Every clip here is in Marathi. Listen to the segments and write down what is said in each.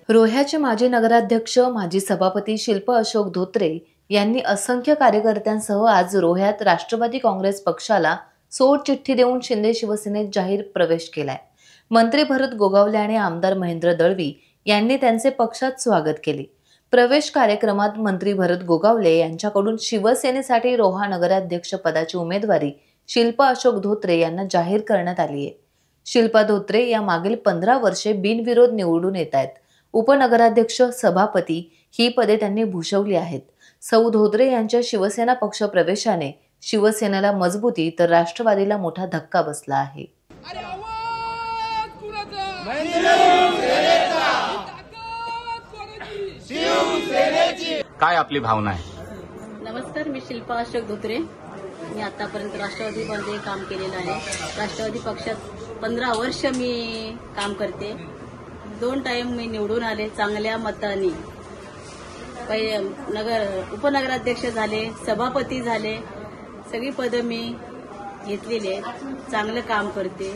रोह्याचे माजी नगराध्यक्ष माजी सभापती शिल्पा अशोक धोत्रे यांनी असंख्य कार्यकर्त्यांसह आज रोह्यात राष्ट्रवादी काँग्रेस पक्षाला सोडचिठ्ठी देऊन शिंदे शिवसेनेत जाहीर प्रवेश केलाय। मंत्री भरत गोगावले आणि आमदार महेंद्र दळवी यांनी त्यांचे पक्षात स्वागत केले। प्रवेश कार्यक्रमात मंत्री भरत गोगावले यांच्याकडून शिवसेनेसाठी रोहा नगराध्यक्ष पदाची उमेदवारी शिल्पा अशोक धोत्रे यांना जाहीर करण्यात आली आहे। शिल्पा धोत्रे या मागील 15 वर्षे बिनविरोध निवडून येत आहेत। उपनगराध्यक्ष, सभापती ही पदे त्यांनी भूषवली आहेत। सौ धोत्रे यांच्या शिवसेना पक्ष प्रवेशाने शिवसेनेला मजबूती तर राष्ट्रवादीला मोठा धक्का बसला आहे। काय आपली भावना आहे? नमस्कार, मी शिल्पा अशोक धोत्रे। मी आतापर्यंत राष्ट्रवादीमध्ये काम केलेलं आहे। राष्ट्रवादी पक्षात 15 वर्ष मी काम करते। 2 टाइम मी निवडून आले चांगल्या मतांनी। उपनगराध्यक्ष झाले, सभापती झाले, सगळी पदं मी घेतलेली आहेत। चांगलं काम करते।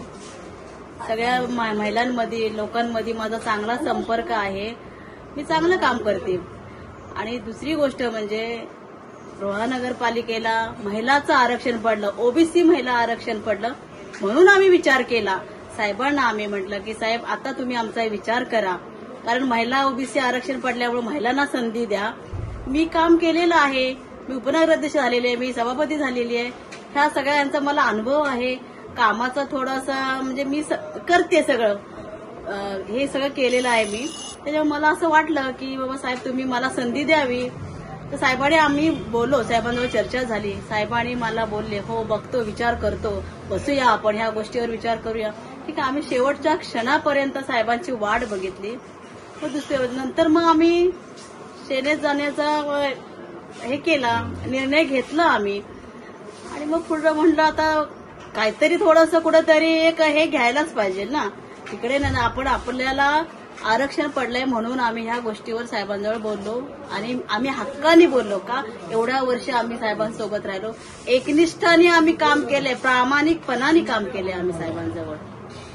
सगळ्या महिलांमध्ये, लोकांमध्ये माझा चांगला संपर्क आहे। मी चांगलं काम करते। आणि दुसरी गोष्ट म्हणजे रोहा नगरपालिकेला महिलाचं आरक्षण पडलं, ओबीसी महिला आरक्षण पडलं, म्हणून आम्ही विचार केला। साहेबांना आम्ही म्हटलं की साहेब, आता तुम्ही आमचा विचार करा, कारण महिला ओबीसी आरक्षण पडल्यामुळे महिलांना संधी द्या। मी काम केलेलं आहे, मी उपनगराध्यक्ष झालेले आहे, मी सभापती झालेली आहे। ह्या सगळ्यांचा मला अनुभव आहे। कामाचा थोडासा म्हणजे मी करते सगळं, हे सगळं केलेलं आहे मी। त्याच्यामुळे मला असं वाटलं की बाबा साहेब, तुम्ही मला संधी द्यावी। तर साहेबांनी आम्ही बोललो, साहेबांजवळ चर्चा झाली। साहेबांनी मला बोलले, हो बघतो, विचार करतो, बसूया आपण ह्या गोष्टीवर विचार करूया। ठीक आहे, आम्ही शेवटच्या क्षणापर्यंत साहेबांची वाट बघितली। नंतर मग आम्ही सेनेत जाण्याचा हे केला, निर्णय घेतला आम्ही। आणि मग पुढे म्हणलं आता काहीतरी थोडंसं कुठेतरी एक हे घ्यायलाच पाहिजे ना। तिकडे ना आपण आपल्याला आरक्षण पडलंय म्हणून आम्ही ह्या गोष्टीवर साहेबांजवळ बोललो आणि आम्ही हक्काने बोललो का एवढ्या वर्ष आम्ही साहेबांसोबत राहिलो, एकनिष्ठाने आम्ही काम केलंय, प्रामाणिकपणाने काम केलंय, आम्ही साहेबांजवळ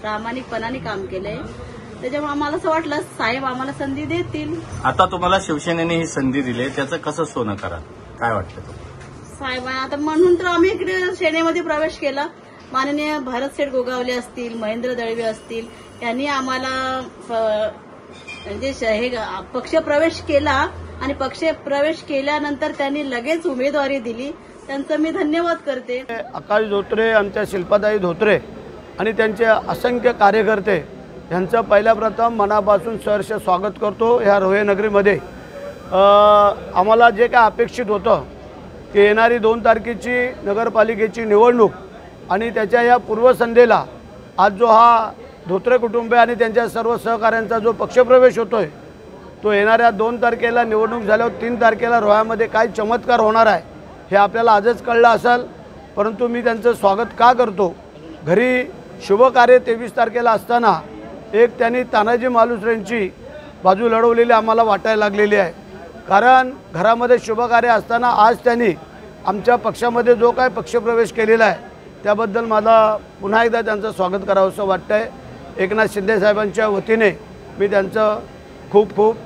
प्रामाणिकपणाने काम केलंय। त्याच्यामुळे आम्हाला असं वाटलं साहेब आम्हाला संधी देतील। आता तुम्हाला शिवसेनेने ही संधी दिली, त्याचं कसं सोनं करा, काय वाटतं? साहेब आता म्हणून तर आम्ही इकडे सेनेमध्ये प्रवेश केला। माननीय भरत गोगावले असतील, महेंद्र दळवी असतील, यांनी आम्हाला म्हणजे हे पक्ष प्रवेश केला आणि पक्ष प्रवेश केल्यानंतर त्यांनी लगेच उमेदवारी दिली। त्यांचं मी धन्यवाद करते। आकाश धोत्रे, आमच्या शिल्पाताई धोत्रे आणि त्यांचे असंख्य कार्यकर्ते यांचं पहिल्या प्रथम मनापासून सहर्ष स्वागत करतो ह्या रोहे नगरीमध्ये। आम्हाला जे काय अपेक्षित होतं की येणारी 2 तारखेची नगरपालिकेची निवडणूक आणि त्याच्या या पूर्वसंध्येला आज जो हा धोत्रे कुटुंब आणि त्यांच्या सर्व सहकाऱ्यांचा जो पक्षप्रवेश होतोय, तो येणाऱ्या 2 तारखेला निवडणूक झाल्यावर 3 तारखेला रोह्यामध्ये काय चमत्कार होणार आहे हे आपल्याला आजच कळलं असेल। परंतु मी त्यांचं स्वागत का करतो, घरी शुभकार्य 23 तारखेला असताना एक त्यांनी तानाजी मालुसरेंची बाजू लढवलेली आम्हाला वाटायला लागलेली आहे। कारण घरामध्ये शुभकार्य असताना आज त्यांनी आमच्या पक्षामध्ये जो काय पक्षप्रवेश केलेला आहे त्याबद्दल मला पुन्हा एकदा त्यांचं स्वागत करावंसं वाटतंय। एकनाथ शिंदे साहेबांच्या वतीने मी त्यांचं खूप खूप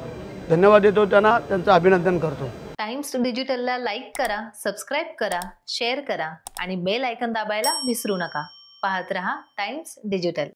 धन्यवाद देतो, त्यांचं अभिनंदन करतो। टाइम्स डिजिटलला लाईक करा, सबस्क्राइब करा, शेअर करा आणि बेल आयकॉन दाबायला विसरू नका। पाहत रहा टाइम्स डिजिटल।